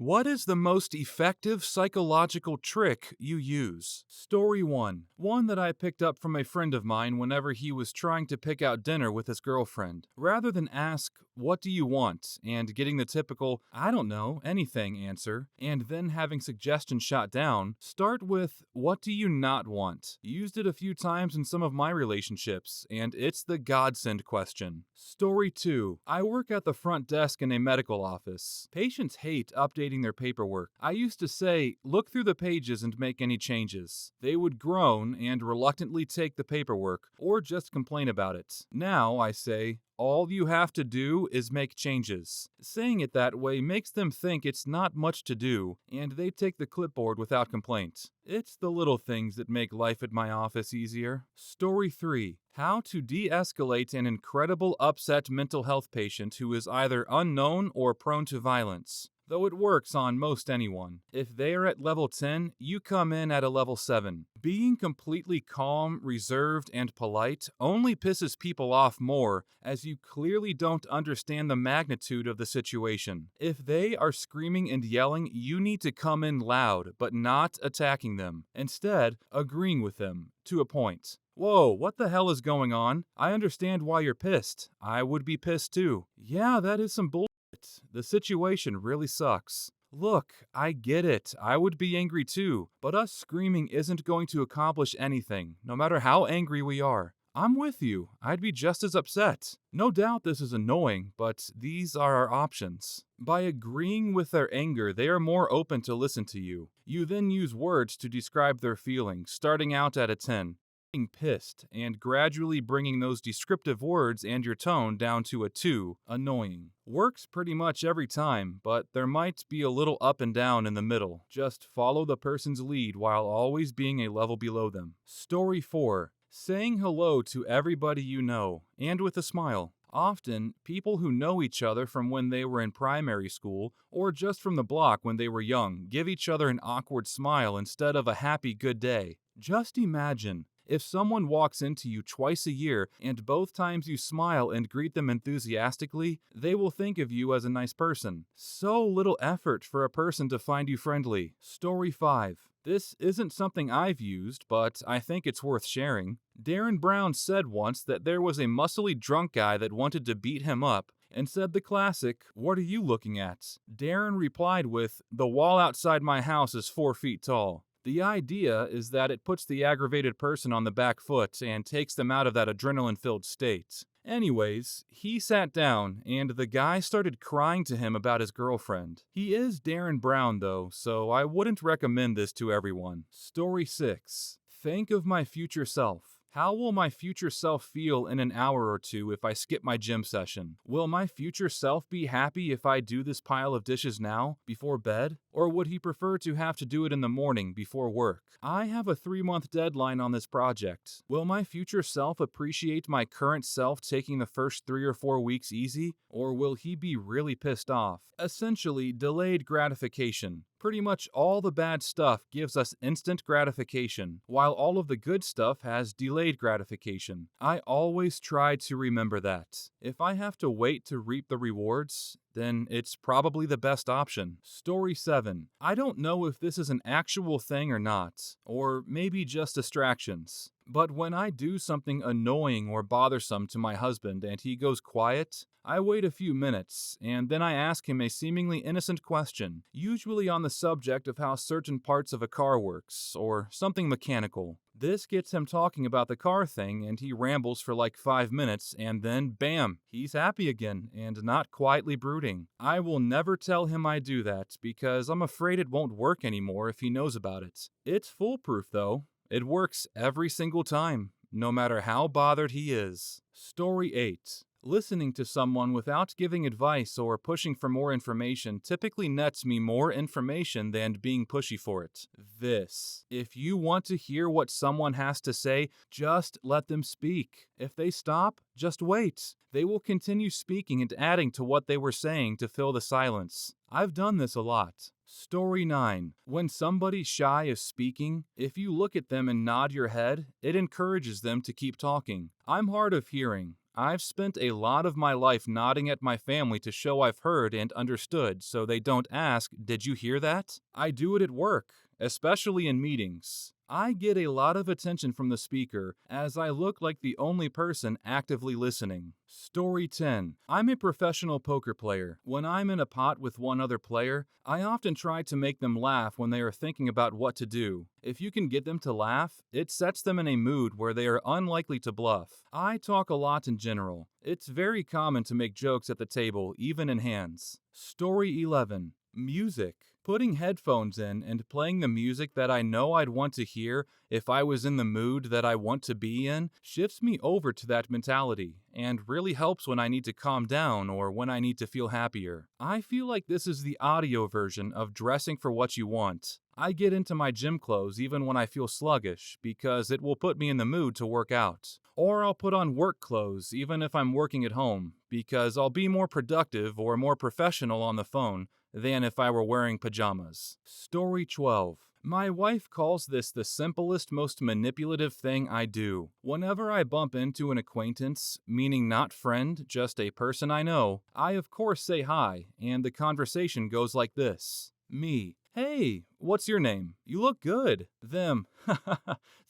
What is the most effective psychological trick you use? Story 1. One that I picked up from a friend of mine whenever he was trying to pick out dinner with his girlfriend. Rather than ask, "What do you want?" and getting the typical, "I don't know, anything" answer, and then having suggestions shot down, start with, "What do you not want?" Used it a few times in some of my relationships, and it's the godsend question. Story 2. I work at the front desk in a medical office. Patients hate updating their paperwork. I used to say, "Look through the pages and make any changes." They would groan and reluctantly take the paperwork, or just complain about it. Now I say, "All you have to do is make changes." Saying it that way makes them think it's not much to do, and they take the clipboard without complaint. It's the little things that make life at my office easier. Story 3. How to de-escalate an incredible upset mental health patient who is either unknown or prone to violence. Though it works on most anyone. If they are at level 10, you come in at a level 7. Being completely calm, reserved, and polite only pisses people off more, as you clearly don't understand the magnitude of the situation. If they are screaming and yelling, you need to come in loud, but not attacking them. Instead, agreeing with them, to a point. "Whoa, what the hell is going on? I understand why you're pissed. I would be pissed too. Yeah, that is some bullshit. The situation really sucks. Look, I get it. I would be angry too, but us screaming isn't going to accomplish anything, no matter how angry we are. I'm with you. I'd be just as upset. No doubt this is annoying, but these are our options." By agreeing with their anger, they are more open to listen to you. You then use words to describe their feelings, starting out at a 10. Being pissed, and gradually bringing those descriptive words and your tone down to a 2, annoying. Works pretty much every time, but there might be a little up and down in the middle. Just follow the person's lead while always being a level below them. Story 4. Saying hello to everybody you know, and with a smile. Often, people who know each other from when they were in primary school, or just from the block when they were young, give each other an awkward smile instead of a happy good day. Just imagine, if someone walks into you twice a year and both times you smile and greet them enthusiastically, they will think of you as a nice person. So little effort for a person to find you friendly. Story 5. This isn't something I've used, but I think it's worth sharing. Darren Brown said once that there was a muscly drunk guy that wanted to beat him up, and said the classic, "What are you looking at?" Darren replied with, "The wall outside my house is 4 feet tall." The idea is that it puts the aggravated person on the back foot and takes them out of that adrenaline-filled state. Anyways, he sat down, and the guy started crying to him about his girlfriend. He is Darren Brown, though, so I wouldn't recommend this to everyone. Story 6. Think of my future self. How will my future self feel in an hour or two if I skip my gym session? Will my future self be happy if I do this pile of dishes now, before bed? Or would he prefer to have to do it in the morning, before work? I have a 3-month deadline on this project. Will my future self appreciate my current self taking the first 3 or 4 weeks easy? Or will he be really pissed off? Essentially, delayed gratification. Pretty much all the bad stuff gives us instant gratification, while all of the good stuff has delayed gratification. I always try to remember that. If I have to wait to reap the rewards, then it's probably the best option. Story 7. I don't know if this is an actual thing or not, or maybe just distractions. But when I do something annoying or bothersome to my husband and he goes quiet, I wait a few minutes, and then I ask him a seemingly innocent question, usually on the subject of how certain parts of a car works, or something mechanical. This gets him talking about the car thing, and he rambles for like 5 minutes, and then bam, he's happy again, and not quietly brooding. I will never tell him I do that, because I'm afraid it won't work anymore if he knows about it. It's foolproof though. It works every single time, no matter how bothered he is. Story 8. Listening to someone without giving advice or pushing for more information typically nets me more information than being pushy for it. If you want to hear what someone has to say, just let them speak. If they stop, just wait. They will continue speaking and adding to what they were saying to fill the silence. I've done this a lot. Story 9. When somebody's shy of speaking, if you look at them and nod your head, it encourages them to keep talking. I'm hard of hearing. I've spent a lot of my life nodding at my family to show I've heard and understood so they don't ask, "Did you hear that?" I do it at work, especially in meetings. I get a lot of attention from the speaker as I look like the only person actively listening. Story 10. I'm a professional poker player. When I'm in a pot with one other player, I often try to make them laugh when they are thinking about what to do. If you can get them to laugh, it sets them in a mood where they are unlikely to bluff. I talk a lot in general. It's very common to make jokes at the table, even in hands. Story 11. Music. Putting headphones in and playing the music that I know I'd want to hear if I was in the mood that I want to be in shifts me over to that mentality and really helps when I need to calm down or when I need to feel happier. I feel like this is the audio version of dressing for what you want. I get into my gym clothes even when I feel sluggish because it will put me in the mood to work out. Or I'll put on work clothes even if I'm working at home because I'll be more productive or more professional on the phone than if I were wearing pajamas. Story 12. My wife calls this the simplest, most manipulative thing I do. Whenever I bump into an acquaintance, meaning not friend, just a person I know, I of course say hi, and the conversation goes like this. Me. Hey, what's your name? You look good. Them.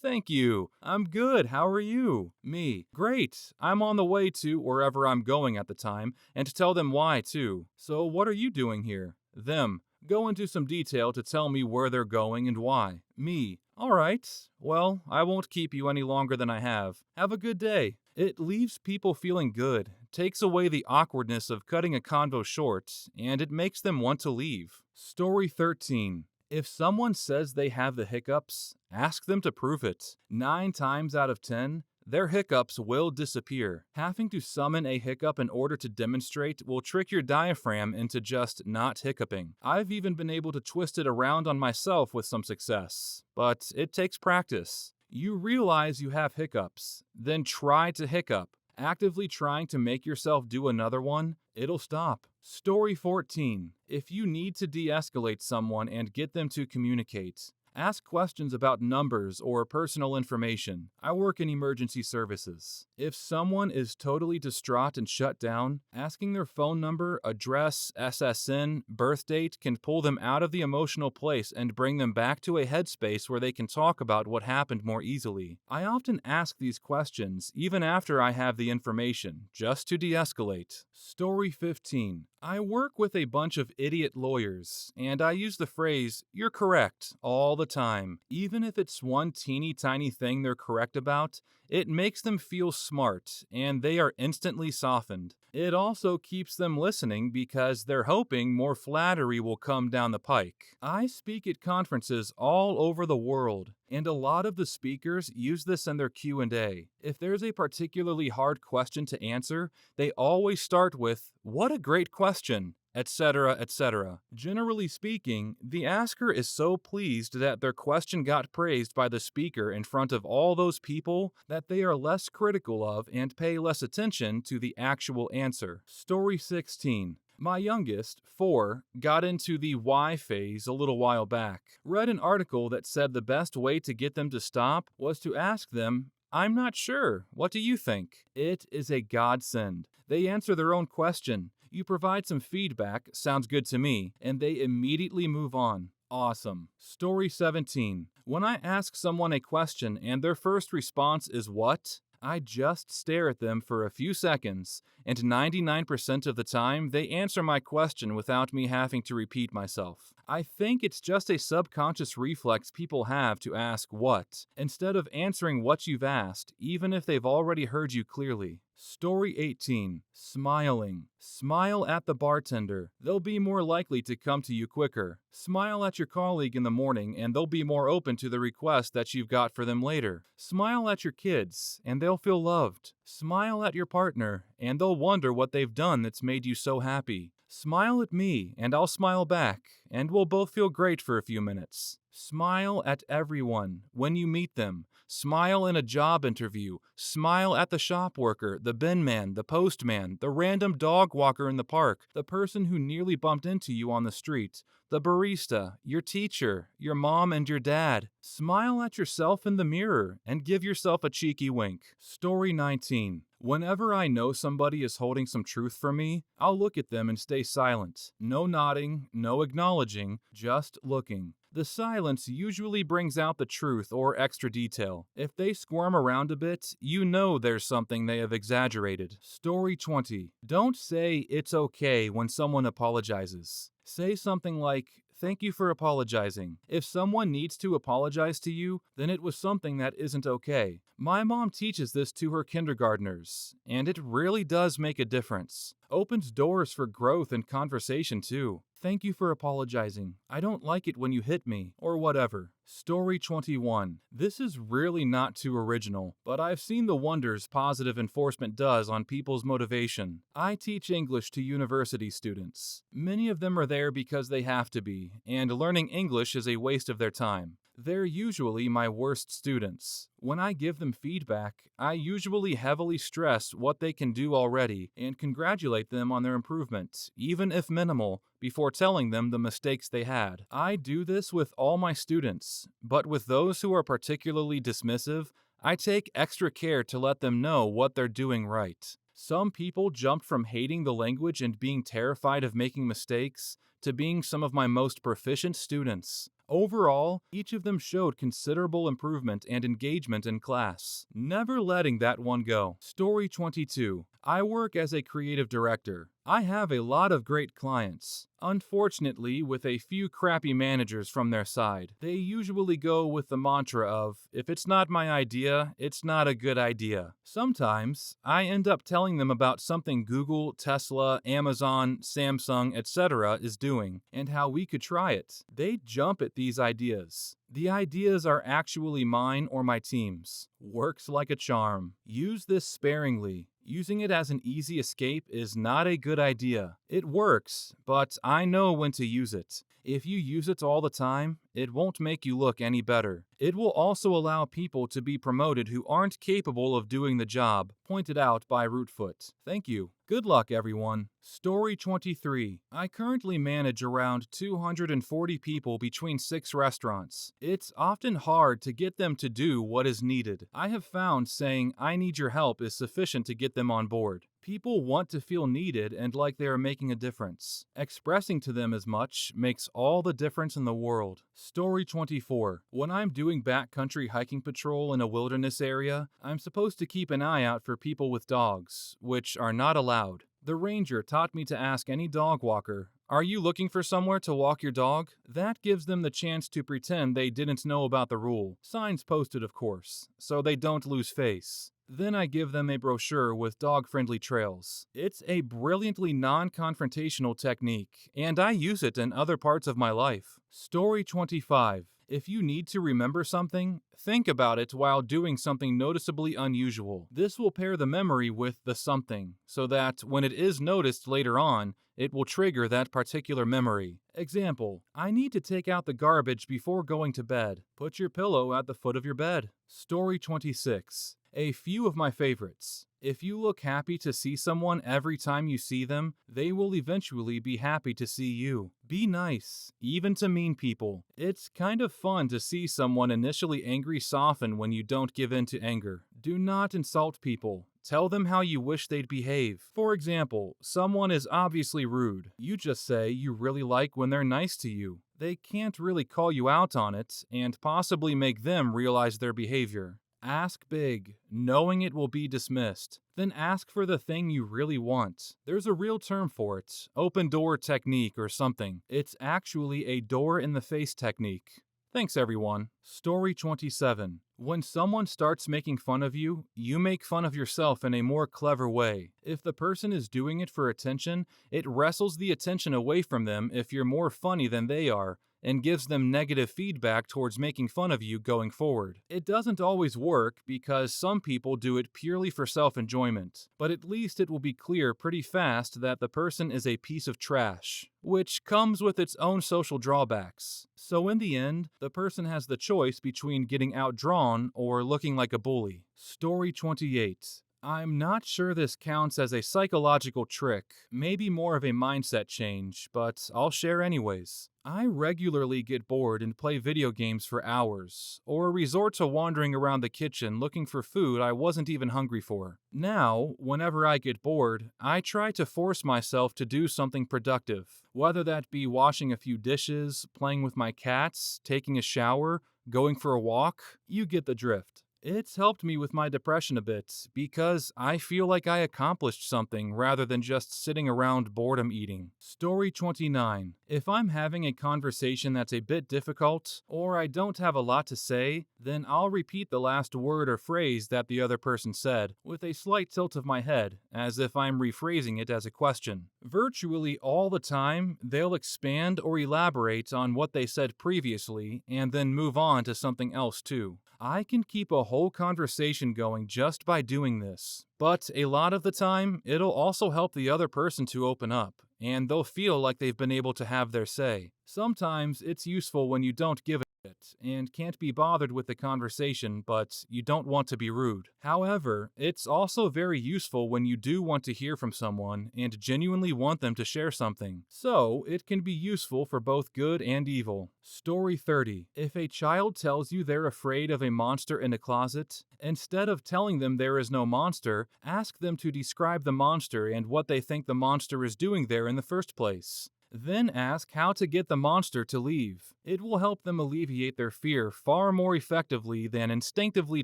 Thank you. I'm good. How are you? Me. Great. I'm on the way to wherever I'm going at the time, and tell them why too. So what are you doing here? Them. Go into some detail to tell me where they're going and why. Me. All right. Well, I won't keep you any longer than I have. Have a good day. It leaves people feeling good, takes away the awkwardness of cutting a convo short, and it makes them want to leave. Story 13. If someone says they have the hiccups, ask them to prove it. 9 times out of 10, their hiccups will disappear. Having to summon a hiccup in order to demonstrate will trick your diaphragm into just not hiccuping. I've even been able to twist it around on myself with some success, but it takes practice. You realize you have hiccups, then try to hiccup. Actively trying to make yourself do another one, it'll stop. Story 14. If you need to de-escalate someone and get them to communicate, ask questions about numbers or personal information. I work in emergency services. If someone is totally distraught and shut down, asking their phone number, address, SSN, birth date can pull them out of the emotional place and bring them back to a headspace where they can talk about what happened more easily. I often ask these questions even after I have the information, just to de-escalate. Story 15. I work with a bunch of idiot lawyers, and I use the phrase, "you're correct," all the time. Even if it's one teeny tiny thing they're correct about, it makes them feel smart, and they are instantly softened. It also keeps them listening because they're hoping more flattery will come down the pike. I speak at conferences all over the world, and a lot of the speakers use this in their Q&A. If there's a particularly hard question to answer, they always start with, "What a great question," etc., etc. Generally speaking, the asker is so pleased that their question got praised by the speaker in front of all those people that they are less critical of and pay less attention to the actual answer. Story 16. My youngest, 4, got into the why phase a little while back. Read an article that said the best way to get them to stop was to ask them, "I'm not sure. What do you think?" It is a godsend. They answer their own question. You provide some feedback, sounds good to me, and they immediately move on. Awesome. Story 17. When I ask someone a question and their first response is what? I just stare at them for a few seconds, and 99% of the time they answer my question without me having to repeat myself. I think it's just a subconscious reflex people have to ask what, instead of answering what you've asked, even if they've already heard you clearly. Story 18. Smiling. Smile at the bartender. They'll be more likely to come to you quicker. Smile at your colleague in the morning and they'll be more open to the request that you've got for them later. Smile at your kids and they'll feel loved. Smile at your partner and they'll wonder what they've done that's made you so happy. Smile at me and I'll smile back and we'll both feel great for a few minutes. Smile at everyone when you meet them. Smile in a job interview. Smile at the shop worker, the bin man, the postman, the random dog walker in the park, the person who nearly bumped into you on the street, the barista, your teacher, your mom and your dad. Smile at yourself in the mirror and give yourself a cheeky wink. Story 19. Whenever I know somebody is holding some truth from me, I'll look at them and stay silent. No nodding, no acknowledging, just looking. The silence usually brings out the truth or extra detail. If they squirm around a bit, you know there's something they have exaggerated. Story 20. Don't say it's okay when someone apologizes. Say something like, "Thank you for apologizing." If someone needs to apologize to you, then it was something that isn't okay. My mom teaches this to her kindergartners, and it really does make a difference. Opens doors for growth and conversation too. "Thank you for apologizing. I don't like it when you hit me," or whatever. Story 21. This is really not too original, but I've seen the wonders positive enforcement does on people's motivation. I teach English to university students. Many of them are there because they have to be, and learning English is a waste of their time. They're usually my worst students. When I give them feedback, I usually heavily stress what they can do already and congratulate them on their improvement, even if minimal, before telling them the mistakes they had. I do this with all my students, but with those who are particularly dismissive, I take extra care to let them know what they're doing right. Some people jumped from hating the language and being terrified of making mistakes to being some of my most proficient students. Overall, each of them showed considerable improvement and engagement in class. Never letting that one go. Story 22. I work as a creative director. I have a lot of great clients. Unfortunately, with a few crappy managers from their side. They usually go with the mantra of, "If it's not my idea, it's not a good idea." Sometimes, I end up telling them about something Google, Tesla, Amazon, Samsung, etc. is doing, and how we could try it. They jump at these ideas. The ideas are actually mine or my team's. Works like a charm. Use this sparingly. Using it as an easy escape is not a good idea. It works, but I know when to use it. If you use it all the time, it won't make you look any better. It will also allow people to be promoted who aren't capable of doing the job, pointed out by Rootfoot. Thank you. Good luck, everyone. Story 23. I currently manage around 240 people between 6 restaurants. It's often hard to get them to do what is needed. I have found saying, "I need your help" is sufficient to get them on board. People want to feel needed and like they are making a difference. Expressing to them as much makes all the difference in the world. Story 24. When I'm doing backcountry hiking patrol in a wilderness area, I'm supposed to keep an eye out for people with dogs, which are not allowed. The ranger taught me to ask any dog walker, "Are you looking for somewhere to walk your dog?" That gives them the chance to pretend they didn't know about the rule. Signs posted, of course, so they don't lose face. Then I give them a brochure with dog-friendly trails. It's a brilliantly non-confrontational technique, and I use it in other parts of my life. Story 25. If you need to remember something, think about it while doing something noticeably unusual. This will pair the memory with the something, so that when it is noticed later on, it will trigger that particular memory. Example, I need to take out the garbage before going to bed. Put your pillow at the foot of your bed. Story 26. A few of my favorites. If you look happy to see someone every time you see them, they will eventually be happy to see you. Be nice, even to mean people. It's kind of fun to see someone initially angry soften when you don't give in to anger. Do not insult people. Tell them how you wish they'd behave. For example, someone is obviously rude. You just say you really like when they're nice to you. They can't really call you out on it, and possibly make them realize their behavior. Ask big, knowing it will be dismissed. Then ask for the thing you really want. There's a real term for it, open door technique or something. It's actually a door in the face technique. Thanks, everyone. Story 27. When someone starts making fun of you, you make fun of yourself in a more clever way. If the person is doing it for attention, it wrestles the attention away from them if you're more funny than they are, and gives them negative feedback towards making fun of you going forward. It doesn't always work because some people do it purely for self-enjoyment, but at least it will be clear pretty fast that the person is a piece of trash, which comes with its own social drawbacks. So in the end, the person has the choice between getting outdrawn or looking like a bully. Story 28. I'm not sure this counts as a psychological trick, maybe more of a mindset change, but I'll share anyways. I regularly get bored and play video games for hours, or resort to wandering around the kitchen looking for food I wasn't even hungry for. Now, whenever I get bored, I try to force myself to do something productive, whether that be washing a few dishes, playing with my cats, taking a shower, going for a walk. You get the drift. It's helped me with my depression a bit because I feel like I accomplished something rather than just sitting around boredom eating. Story 29. If I'm having a conversation that's a bit difficult, or I don't have a lot to say, then I'll repeat the last word or phrase that the other person said, with a slight tilt of my head, as if I'm rephrasing it as a question. Virtually all the time, they'll expand or elaborate on what they said previously, and then move on to something else too. I can keep a whole conversation going just by doing this, but a lot of the time, it'll also help the other person to open up, and they'll feel like they've been able to have their say. Sometimes it's useful when you don't give a shit and can't be bothered with the conversation, but you don't want to be rude. However, it's also very useful when you do want to hear from someone and genuinely want them to share something. So, it can be useful for both good and evil. Story 30. If a child tells you they're afraid of a monster in a closet, instead of telling them there is no monster, ask them to describe the monster and what they think the monster is doing there in the first place. Then ask how to get the monster to leave. It will help them alleviate their fear far more effectively than instinctively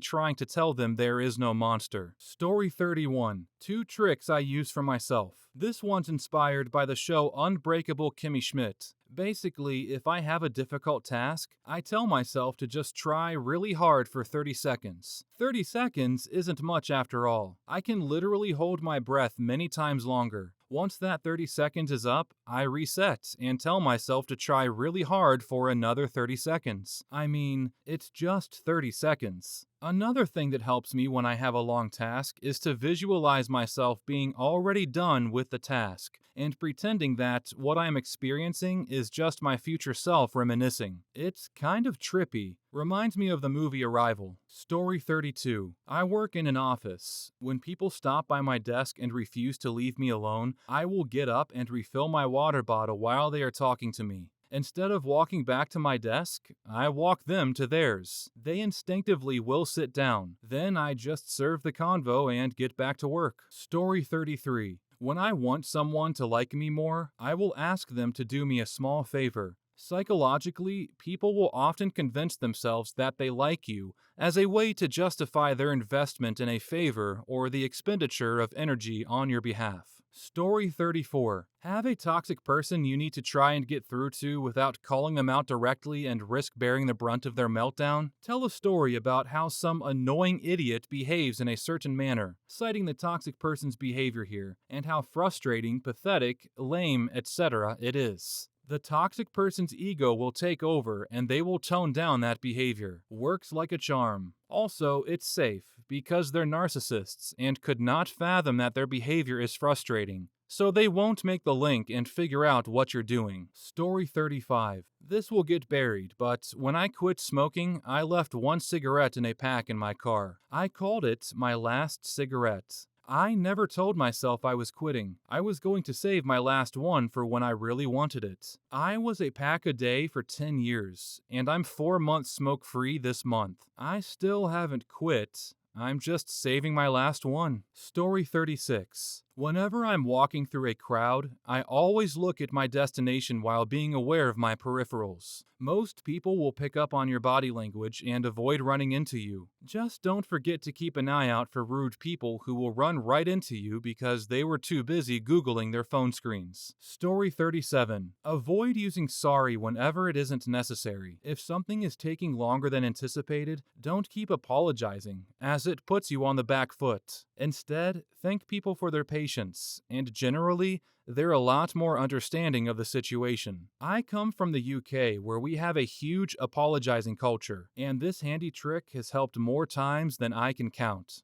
trying to tell them there is no monster. Story 31. 2 tricks I use for myself. This one's inspired by the show Unbreakable Kimmy Schmidt. Basically, if I have a difficult task, I tell myself to just try really hard for 30 seconds. 30 seconds isn't much after all. I can literally hold my breath many times longer. Once that 30 seconds is up, I reset and tell myself to try really hard for another 30 seconds. I mean, it's just 30 seconds. Another thing that helps me when I have a long task is to visualize myself being already done with the task and pretending that what I'm experiencing is just my future self reminiscing. It's kind of trippy. Reminds me of the movie Arrival. Story 32. I work in an office. When people stop by my desk and refuse to leave me alone, I will get up and refill my water bottle while they are talking to me. Instead of walking back to my desk, I walk them to theirs. They instinctively will sit down. Then I just serve the convo and get back to work. Story 33. When I want someone to like me more, I will ask them to do me a small favor. Psychologically, people will often convince themselves that they like you as a way to justify their investment in a favor or the expenditure of energy on your behalf. Story 34. Have a toxic person you need to try and get through to without calling them out directly and risk bearing the brunt of their meltdown? Tell a story about how some annoying idiot behaves in a certain manner, citing the toxic person's behavior here, and how frustrating, pathetic, lame, etc. it is. The toxic person's ego will take over and they will tone down that behavior. Works like a charm. Also, it's safe because they're narcissists and could not fathom that their behavior is frustrating. So they won't make the link and figure out what you're doing. Story 35. This will get buried, but when I quit smoking, I left 1 cigarette in a pack in my car. I called it my last cigarette. I never told myself I was quitting. I was going to save my last one for when I really wanted it. I was a pack a day for 10 years, and I'm 4 months smoke-free this month. I still haven't quit. I'm just saving my last one. Story 36. Whenever I'm walking through a crowd, I always look at my destination while being aware of my peripherals. Most people will pick up on your body language and avoid running into you. Just don't forget to keep an eye out for rude people who will run right into you because they were too busy Googling their phone screens. Story 37. Avoid using sorry whenever it isn't necessary. If something is taking longer than anticipated, don't keep apologizing, as it puts you on the back foot. Instead, thank people for their patience, and generally, they're a lot more understanding of the situation. I come from the UK where we have a huge apologizing culture, and this handy trick has helped more times than I can count.